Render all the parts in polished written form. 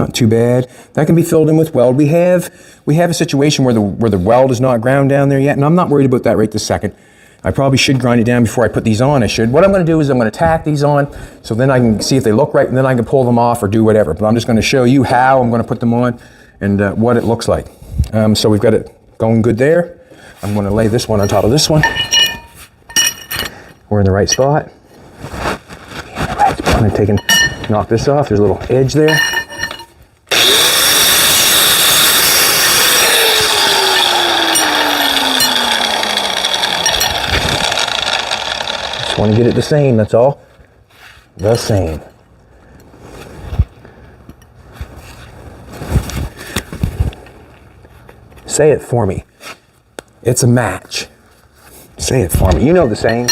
not too bad. That can be filled in with weld. We have a situation where the weld is not ground down there yet, and I'm not worried about that right this second. I probably should grind it down before I put these on. I should. What I'm going to do is I'm going to tack these on, so then I can see if they look right, and then I can pull them off or do whatever. But I'm just going to show you how I'm going to put them on and what it looks like. So we've got it going good there. I'm going to lay this one on top of this one. We're in the right spot. I'm going to knock this off. There's a little edge there. Just want to get it the same, that's all. The same. Say it for me. It's a match. Say it for me. You know the saying.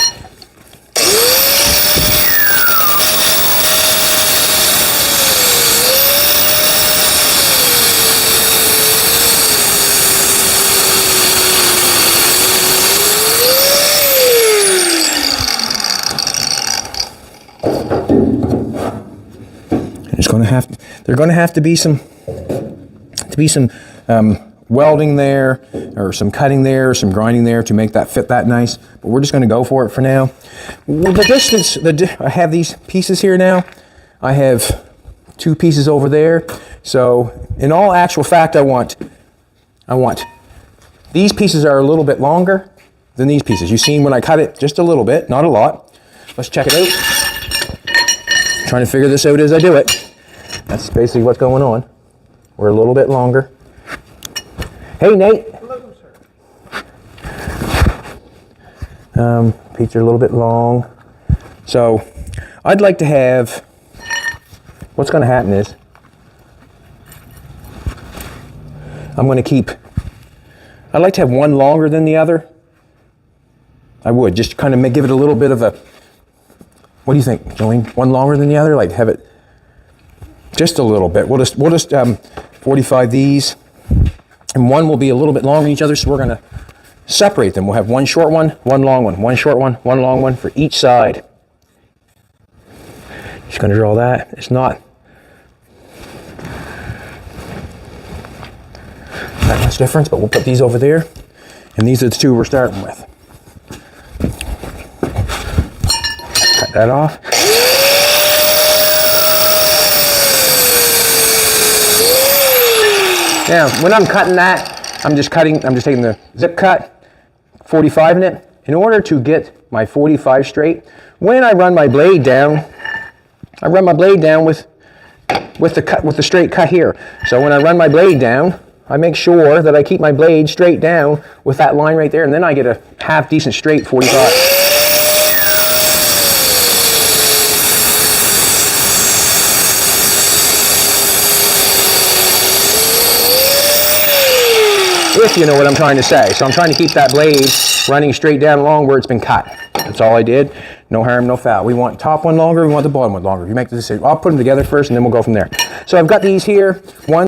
There's going to have to be some welding there, or some cutting there, or some grinding there to make that fit that nice. But we're just going to go for it for now. Well, the distance, I have these pieces here now. I have 2 pieces over there. So in all actual fact, I want these pieces are a little bit longer than these pieces. You've seen when I cut it just a little bit, not a lot. Let's check it out. I'm trying to figure this out as I do it. That's basically what's going on. We're a little bit longer. Hey, Nate. Hello, sir. Feet are a little bit long. So I'd like to have, what's going to happen is, I'm going to keep, I'd like to have one longer than the other. I would, just kind of give it a little bit of a, what do you think, Jolene? One longer than the other? Like have it just a little bit. We'll just 45 these, and one will be a little bit longer than each other, so we're going to separate them. We'll have one short one, one long one, one short one, one long one for each side. Just going to draw that. It's not that much difference, but we'll put these over there, and these are the 2 we're starting with. Cut that off. Now, when I'm cutting that, I'm just taking the zip cut, 45 in it. In order to get my 45 straight, when I run my blade down, I run my blade down with the straight cut here. So when I run my blade down, I make sure that I keep my blade straight down with that line right there, and then I get a half decent straight 45. If you know what I'm trying to say. So I'm trying to keep that blade running straight down along where it's been cut. That's all I did. No harm, no foul. We want top one longer, we want the bottom one longer. You make the decision. I'll put them together first and then we'll go from there. So I've got these here. One